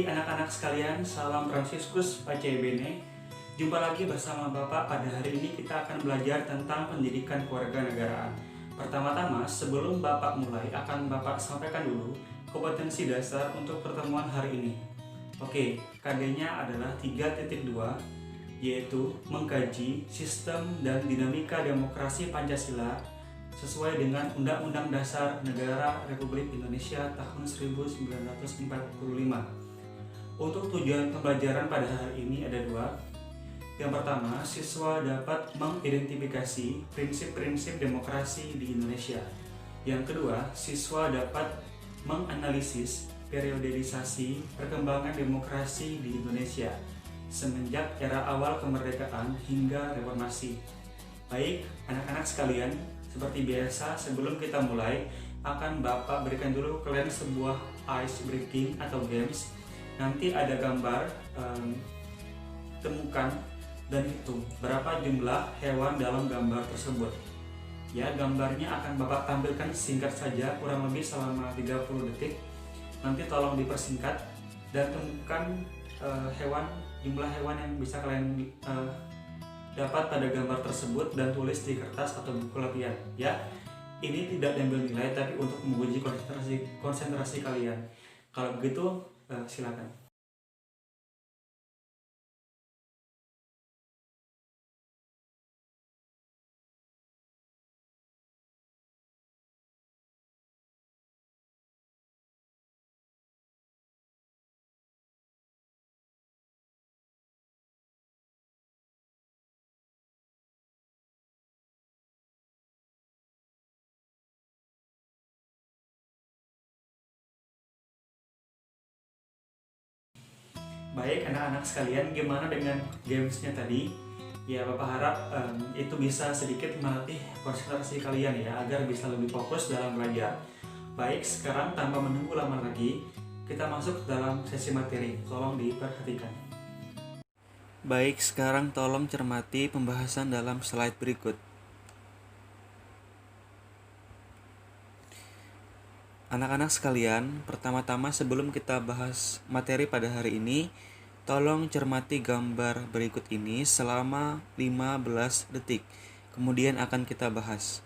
pagi anak-anak sekalian, salam Fransiskus Pacebene. Jumpa lagi bersama Bapak. Pada hari ini kita akan belajar tentang pendidikan kewarganegaraan. Pertama-tama, sebelum Bapak mulai, akan Bapak sampaikan dulu kompetensi dasar untuk pertemuan hari ini. Oke, KD-nya adalah 3.2, yaitu mengkaji sistem dan dinamika demokrasi Pancasila sesuai dengan Undang-Undang Dasar Negara Republik Indonesia tahun 1945. Untuk tujuan pembelajaran pada hari ini ada dua. Yang pertama, siswa dapat mengidentifikasi prinsip-prinsip demokrasi di Indonesia. Yang kedua, siswa dapat menganalisis periodisasi perkembangan demokrasi di Indonesia semenjak era awal kemerdekaan hingga reformasi. Baik, anak-anak sekalian, seperti biasa sebelum kita mulai, akan Bapak berikan dulu kalian sebuah ice breaking atau games. Nanti ada gambar, temukan dan hitung berapa jumlah hewan dalam gambar tersebut. Ya, gambarnya akan Bapak tampilkan singkat saja, kurang lebih selama 30 detik. Nanti tolong dipersingkat dan temukan jumlah hewan yang bisa kalian dapat pada gambar tersebut dan tulis di kertas atau buku latihan. Ya, ini tidak diambil nilai tapi untuk menguji konsentrasi kalian. Kalau begitu, silakan. Baik anak-anak sekalian, gimana dengan gamesnya tadi? Ya, Bapak harap itu bisa sedikit melatih konsentrasi kalian ya, agar bisa lebih fokus dalam belajar. Baik, sekarang tanpa menunggu lama lagi, kita masuk dalam sesi materi. Tolong diperhatikan. Baik, sekarang tolong cermati pembahasan dalam slide berikut. Anak-anak sekalian, pertama-tama sebelum kita bahas materi pada hari ini, tolong cermati gambar berikut ini selama 15 detik. Kemudian akan kita bahas.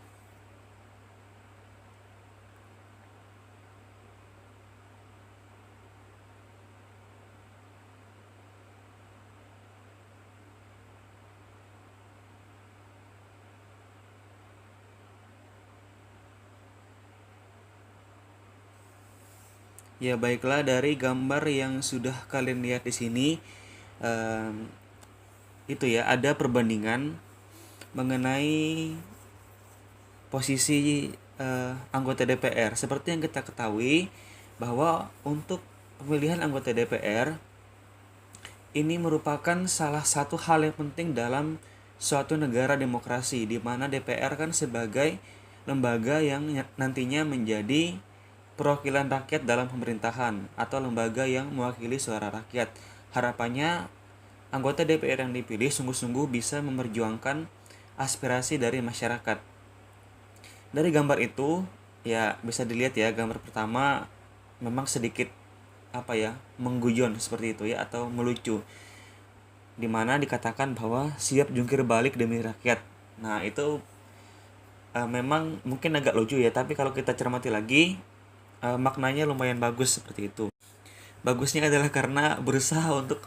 Ya, baiklah, dari gambar yang sudah kalian lihat di sini, itu ya, ada perbandingan mengenai posisi anggota DPR. Seperti yang kita ketahui bahwa untuk pemilihan anggota DPR ini merupakan salah satu hal yang penting dalam suatu negara demokrasi, di mana DPR kan sebagai lembaga yang nantinya menjadi perwakilan rakyat dalam pemerintahan atau lembaga yang mewakili suara rakyat. Harapannya anggota DPR yang dipilih sungguh-sungguh bisa memperjuangkan aspirasi dari masyarakat. Dari gambar itu ya bisa dilihat ya, gambar pertama memang sedikit mengguyon seperti itu ya, atau melucu, dimana dikatakan bahwa siap jungkir balik demi rakyat. Nah, itu memang mungkin agak lucu ya, tapi kalau kita cermati lagi, maknanya lumayan bagus seperti itu. Bagusnya adalah karena berusaha untuk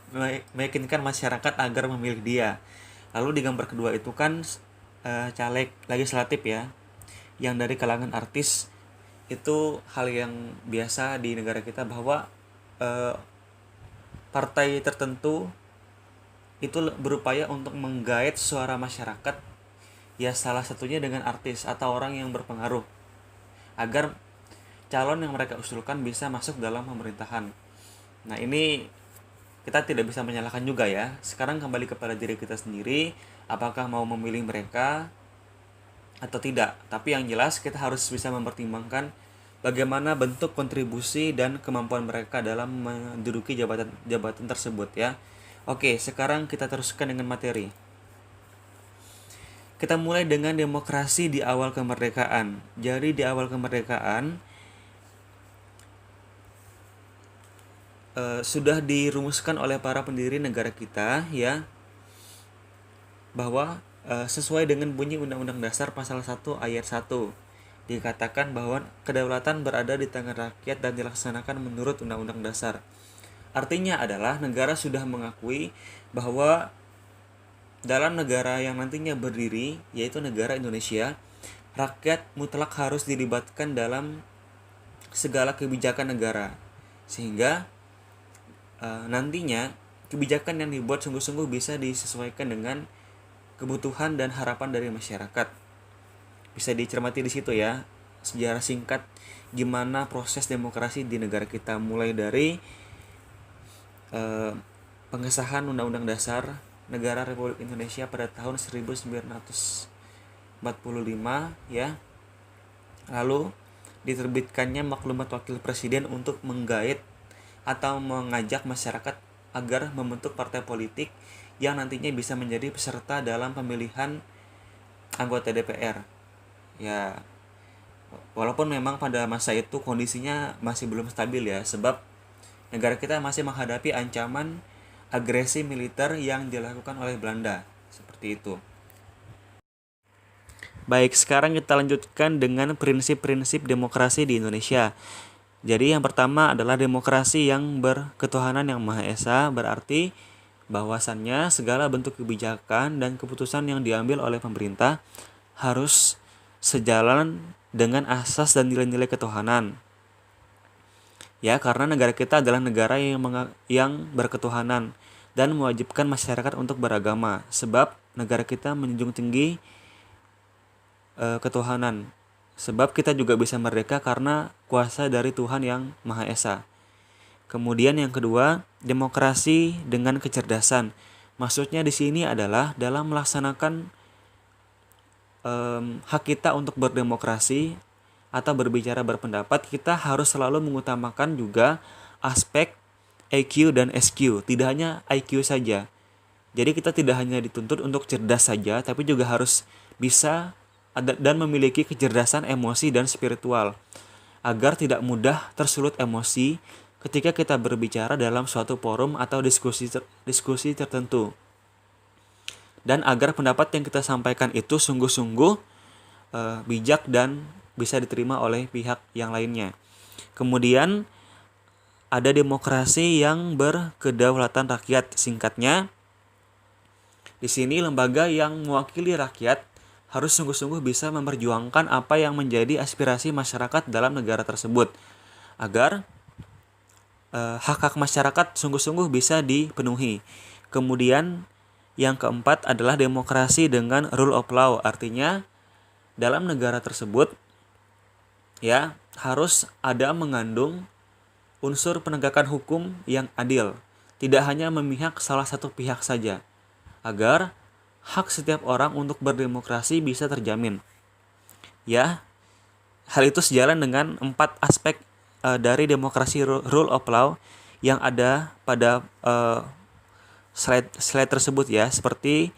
meyakinkan masyarakat agar memilih dia. Lalu di gambar kedua itu kan caleg legislatif ya, yang dari kalangan artis. Itu hal yang biasa di negara kita, bahwa partai tertentu itu berupaya untuk menggait suara masyarakat, ya salah satunya dengan artis atau orang yang berpengaruh, agar calon yang mereka usulkan bisa masuk dalam pemerintahan. Nah, ini kita tidak bisa menyalahkan juga ya. Sekarang kembali kepada diri kita sendiri, apakah mau memilih mereka atau tidak. Tapi yang jelas kita harus bisa mempertimbangkan bagaimana bentuk kontribusi dan kemampuan mereka dalam menduduki jabatan tersebut ya. Oke, sekarang kita teruskan dengan materi. Kita mulai dengan demokrasi di awal kemerdekaan. Jadi di awal kemerdekaan sudah dirumuskan oleh para pendiri negara kita ya, bahwa sesuai dengan bunyi Undang-Undang Dasar pasal 1 ayat 1 dikatakan bahwa kedaulatan berada di tangan rakyat dan dilaksanakan menurut Undang-Undang Dasar. Artinya adalah negara sudah mengakui bahwa dalam negara yang nantinya berdiri, yaitu negara Indonesia, rakyat mutlak harus dilibatkan dalam segala kebijakan negara, sehingga nantinya kebijakan yang dibuat sungguh-sungguh bisa disesuaikan dengan kebutuhan dan harapan dari masyarakat. Bisa dicermati di situ ya, sejarah singkat gimana proses demokrasi di negara kita, mulai dari pengesahan Undang-Undang Dasar Negara Republik Indonesia pada tahun 1945 ya. Lalu diterbitkannya maklumat wakil presiden untuk menggait atau mengajak masyarakat agar membentuk partai politik yang nantinya bisa menjadi peserta dalam pemilihan anggota DPR. Ya, walaupun memang pada masa itu kondisinya masih belum stabil ya, sebab negara kita masih menghadapi ancaman agresi militer yang dilakukan oleh Belanda. Seperti itu. Baik, sekarang kita lanjutkan dengan prinsip-prinsip demokrasi di Indonesia. Jadi yang pertama adalah demokrasi yang berketuhanan yang Maha Esa, berarti bahwasannya segala bentuk kebijakan dan keputusan yang diambil oleh pemerintah harus sejalan dengan asas dan nilai-nilai ketuhanan. Ya, karena negara kita adalah negara yang berketuhanan dan mewajibkan masyarakat untuk beragama, sebab negara kita menjunjung tinggi ketuhanan. Sebab kita juga bisa merdeka karena kuasa dari Tuhan yang Maha Esa. Kemudian yang kedua, demokrasi dengan kecerdasan. Maksudnya di sini adalah dalam melaksanakan hak kita untuk berdemokrasi atau berbicara berpendapat, kita harus selalu mengutamakan juga aspek EQ dan SQ, tidak hanya IQ saja. Jadi kita tidak hanya dituntut untuk cerdas saja, tapi juga harus bisa dan memiliki kecerdasan emosi dan spiritual, agar tidak mudah tersulut emosi ketika kita berbicara dalam suatu forum atau diskusi tertentu. Dan agar pendapat yang kita sampaikan itu sungguh-sungguh bijak dan bisa diterima oleh pihak yang lainnya. Kemudian ada demokrasi yang berkedaulatan rakyat. Singkatnya, di sini lembaga yang mewakili rakyat harus sungguh-sungguh bisa memperjuangkan apa yang menjadi aspirasi masyarakat dalam negara tersebut, agar hak-hak masyarakat sungguh-sungguh bisa dipenuhi. Kemudian yang keempat adalah demokrasi dengan rule of law. Artinya dalam negara tersebut ya harus ada mengandung unsur penegakan hukum yang adil, tidak hanya memihak salah satu pihak saja, agar hak setiap orang untuk berdemokrasi bisa terjamin. Ya, hal itu sejalan dengan 4 aspek dari demokrasi rule of law yang ada pada slide tersebut ya, seperti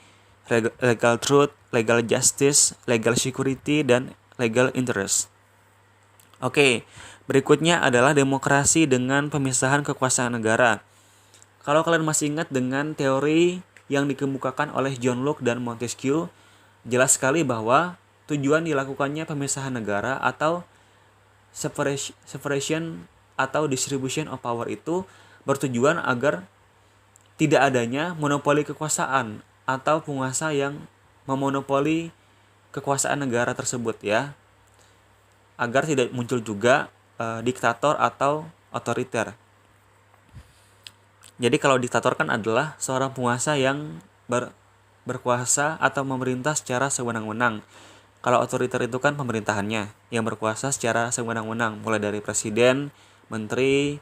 legal truth, legal justice, legal security, dan legal interest. Oke, berikutnya adalah demokrasi dengan pemisahan kekuasaan negara. Kalau kalian masih ingat dengan teori yang dikemukakan oleh John Locke dan Montesquieu, jelas sekali bahwa tujuan dilakukannya pemisahan negara atau separation atau distribution of power itu bertujuan agar tidak adanya monopoli kekuasaan atau penguasa yang memonopoli kekuasaan negara tersebut ya, agar tidak muncul juga diktator atau otoriter. Jadi kalau diktator kan adalah seorang penguasa yang berkuasa atau memerintah secara sewenang-wenang. Kalau otoriter itu kan pemerintahannya yang berkuasa secara sewenang-wenang, mulai dari presiden, menteri,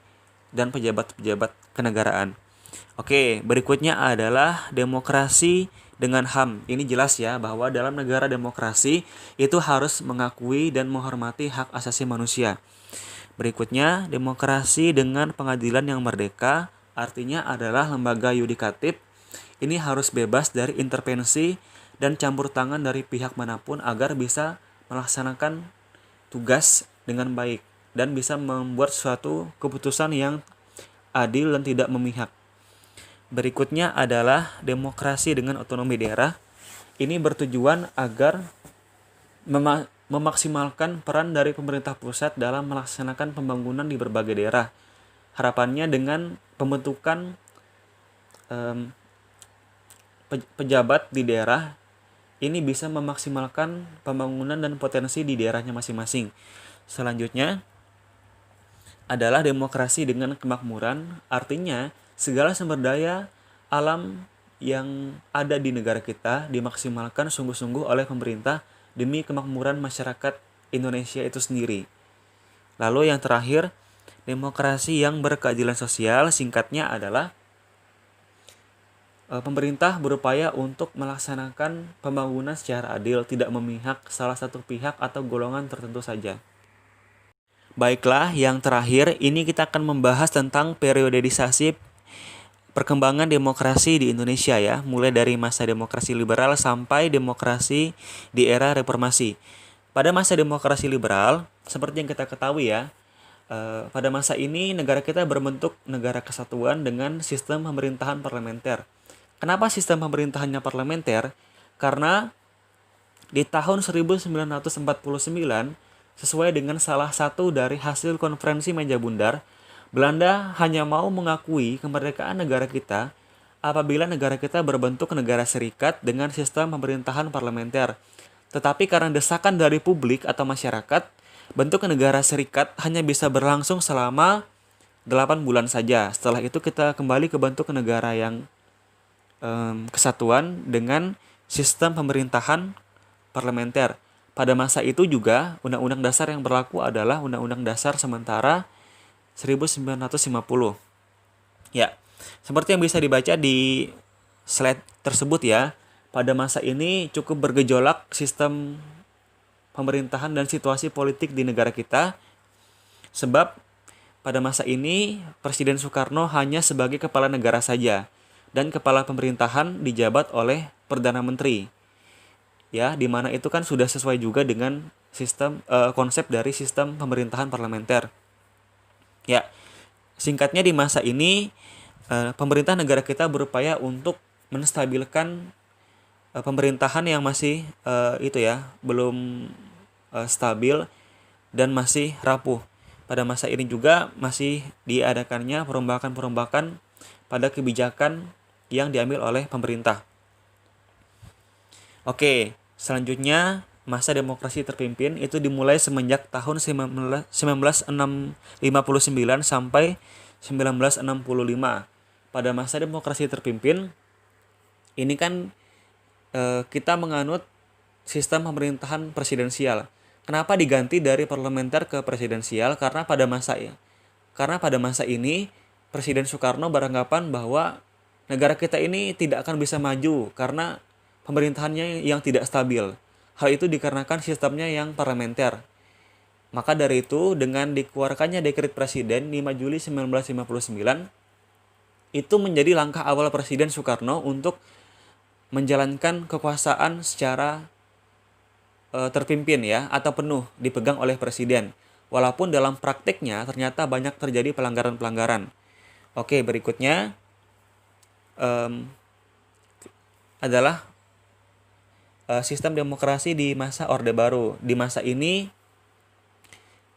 dan pejabat-pejabat kenegaraan. Oke, berikutnya adalah demokrasi dengan HAM. Ini jelas ya bahwa dalam negara demokrasi itu harus mengakui dan menghormati hak asasi manusia. Berikutnya, demokrasi dengan pengadilan yang merdeka, artinya adalah lembaga yudikatif. Ini harus bebas dari intervensi dan campur tangan dari pihak manapun agar bisa melaksanakan tugas dengan baik dan bisa membuat suatu keputusan yang adil dan tidak memihak. Berikutnya adalah demokrasi dengan otonomi daerah. Ini bertujuan agar memaksimalkan peran dari pemerintah pusat dalam melaksanakan pembangunan di berbagai daerah. Harapannya dengan pembentukan pejabat di daerah ini bisa memaksimalkan pembangunan dan potensi di daerahnya masing-masing. Selanjutnya adalah demokrasi dengan kemakmuran, artinya segala sumber daya alam yang ada di negara kita dimaksimalkan sungguh-sungguh oleh pemerintah demi kemakmuran masyarakat Indonesia itu sendiri. Lalu yang terakhir, demokrasi yang berkeadilan sosial, singkatnya adalah pemerintah berupaya untuk melaksanakan pembangunan secara adil, tidak memihak salah satu pihak atau golongan tertentu saja. Baiklah, yang terakhir ini kita akan membahas tentang periodisasi perkembangan demokrasi di Indonesia ya, mulai dari masa demokrasi liberal sampai demokrasi di era reformasi. Pada masa demokrasi liberal, seperti yang kita ketahui ya, pada masa ini negara kita berbentuk negara kesatuan dengan sistem pemerintahan parlementer. Kenapa sistem pemerintahannya parlementer? Karena di tahun 1949, sesuai dengan salah satu dari hasil konferensi meja bundar, Belanda hanya mau mengakui kemerdekaan negara kita apabila negara kita berbentuk negara serikat dengan sistem pemerintahan parlementer. Tetapi karena desakan dari publik atau masyarakat, bentuk negara serikat hanya bisa berlangsung selama 8 bulan saja. Setelah itu kita kembali ke bentuk negara yang kesatuan dengan sistem pemerintahan parlementer. Pada masa itu juga undang-undang dasar yang berlaku adalah undang-undang dasar sementara 1950. Ya, seperti yang bisa dibaca di slide tersebut ya, pada masa ini cukup bergejolak sistem pemerintahan dan situasi politik di negara kita, sebab pada masa ini Presiden Soekarno hanya sebagai kepala negara saja dan kepala pemerintahan dijabat oleh Perdana Menteri. Ya, di mana itu kan sudah sesuai juga dengan sistem konsep dari sistem pemerintahan parlementer. Ya, singkatnya di masa ini pemerintah negara kita berupaya untuk menstabilkan pemerintahan yang masih belum stabil dan masih rapuh. Pada masa ini juga masih diadakannya perombakan-perombakan pada kebijakan yang diambil oleh pemerintah. Oke, selanjutnya masa demokrasi terpimpin itu dimulai semenjak tahun 1959 sampai 1965. Pada masa demokrasi terpimpin ini kan kita menganut sistem pemerintahan presidensial. Kenapa diganti dari parlementer ke presidensial? Karena pada masa ini Presiden Soekarno beranggapan bahwa negara kita ini tidak akan bisa maju karena pemerintahannya yang tidak stabil. Hal itu dikarenakan sistemnya yang parlementer. Maka dari itu, dengan dikeluarkannya dekret Presiden 5 Juli 1959, itu menjadi langkah awal Presiden Soekarno untuk menjalankan kekuasaan secara terpimpin ya, atau penuh dipegang oleh Presiden. Walaupun dalam praktiknya ternyata banyak terjadi pelanggaran-pelanggaran. Oke, berikutnya adalah sistem demokrasi di masa Orde Baru. Di masa ini,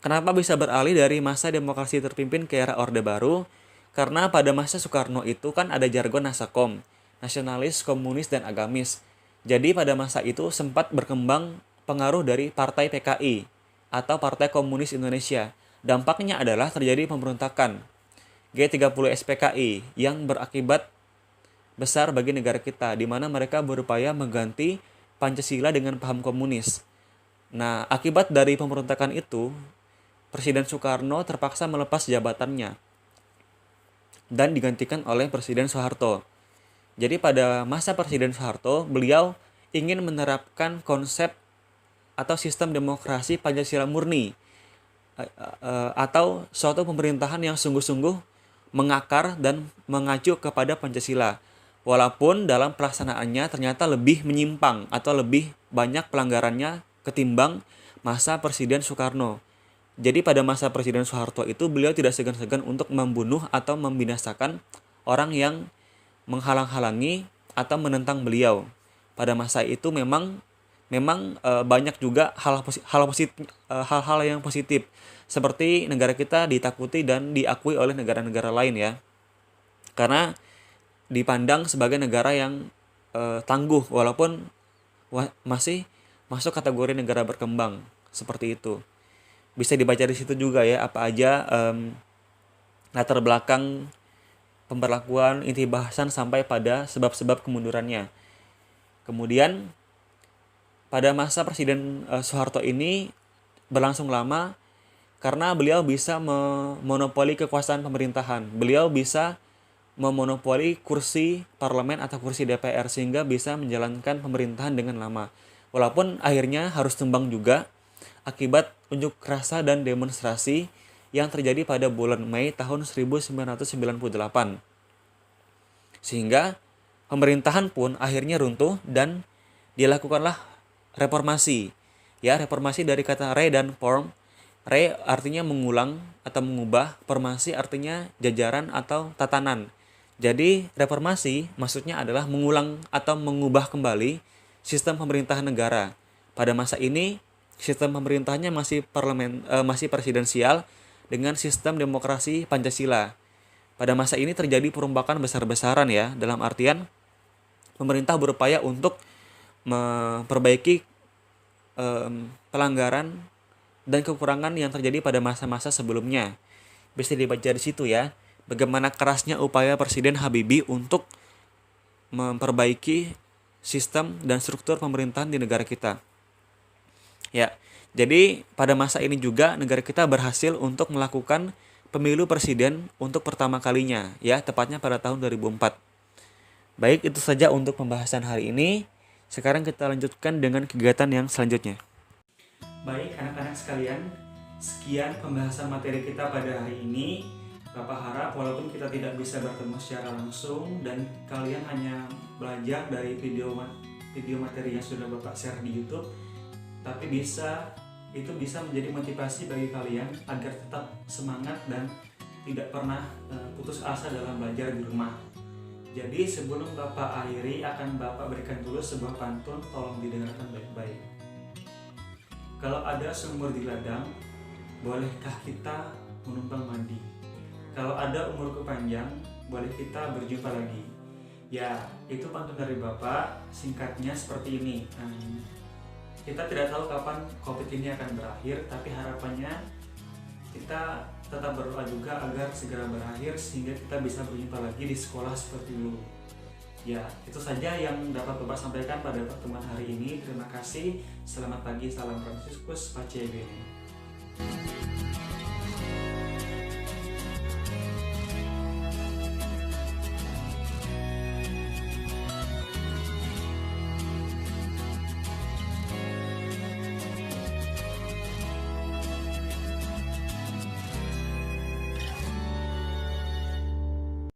kenapa bisa beralih dari masa demokrasi terpimpin ke era Orde Baru? Karena pada masa Soekarno itu kan ada jargon Nasakom, nasionalis, komunis, dan agamis. Jadi pada masa itu sempat berkembang pengaruh dari Partai PKI atau Partai Komunis Indonesia. Dampaknya adalah terjadi pemberontakan G30 SPKI yang berakibat besar bagi negara kita, di mana mereka berupaya mengganti Pancasila dengan paham komunis. Nah, akibat dari pemberontakan itu, Presiden Soekarno terpaksa melepas jabatannya dan digantikan oleh Presiden Soeharto. Jadi pada masa Presiden Soeharto, beliau ingin menerapkan konsep atau sistem demokrasi Pancasila murni atau suatu pemerintahan yang sungguh-sungguh mengakar dan mengacu kepada Pancasila. Walaupun dalam pelaksanaannya ternyata lebih menyimpang atau lebih banyak pelanggarannya ketimbang masa Presiden Soekarno. Jadi pada masa Presiden Soeharto itu beliau tidak segan-segan untuk membunuh atau membinasakan orang yang menghalang-halangi atau menentang beliau. Pada masa itu memang memang banyak juga hal-hal yang positif seperti negara kita ditakuti dan diakui oleh negara-negara lain ya. Karena dipandang sebagai negara yang tangguh walaupun masih masuk kategori negara berkembang seperti itu. Bisa dibaca di situ juga ya apa aja latar belakang pemberlakuan inti bahasan sampai pada sebab-sebab kemundurannya. Kemudian pada masa Presiden Soeharto ini berlangsung lama karena beliau bisa memonopoli kekuasaan pemerintahan. Beliau bisa memonopoli kursi parlemen atau kursi DPR sehingga bisa menjalankan pemerintahan dengan lama. Walaupun akhirnya harus tumbang juga akibat unjuk rasa dan demonstrasi yang terjadi pada bulan Mei tahun 1998. Sehingga pemerintahan pun akhirnya runtuh dan dilakukanlah reformasi. Ya, reformasi dari kata re dan form. Re artinya mengulang atau mengubah, formasi artinya jajaran atau tatanan. Jadi reformasi maksudnya adalah mengulang atau mengubah kembali sistem pemerintahan negara. Pada masa ini sistem pemerintahnya masih presidensial dengan sistem demokrasi Pancasila. Pada masa ini terjadi perombakan besar-besaran ya, dalam artian pemerintah berupaya untuk memperbaiki pelanggaran dan kekurangan yang terjadi pada masa-masa sebelumnya. Bisa dibaca di situ ya, bagaimana kerasnya upaya Presiden Habibie untuk memperbaiki sistem dan struktur pemerintahan di negara kita. Ya, jadi pada masa ini juga negara kita berhasil untuk melakukan pemilu presiden untuk pertama kalinya, ya, tepatnya pada tahun 2004. Baik, itu saja untuk pembahasan hari ini. Sekarang kita lanjutkan dengan kegiatan yang selanjutnya. Baik anak-anak sekalian, sekian pembahasan materi kita pada hari ini. Bapak harap walaupun kita tidak bisa bertemu secara langsung dan kalian hanya belajar dari video materi yang sudah Bapak share di YouTube, tapi itu bisa menjadi motivasi bagi kalian agar tetap semangat dan tidak pernah putus asa dalam belajar di rumah. Jadi sebelum Bapak akhiri akan Bapak berikan dulu sebuah pantun, tolong didengarkan baik-baik. Kalau ada sumur di ladang, bolehkah kita menumpang mandi? Kalau ada umurku panjang, boleh kita berjumpa lagi. Ya, itu pantun dari Bapak, singkatnya seperti ini. Kita tidak tahu kapan COVID ini akan berakhir, tapi harapannya kita tetap berdoa juga agar segera berakhir sehingga kita bisa berjumpa lagi di sekolah seperti dulu. Ya, itu saja yang dapat Bapak sampaikan pada pertemuan hari ini. Terima kasih. Selamat pagi, salam Fransiskus Pace Bene.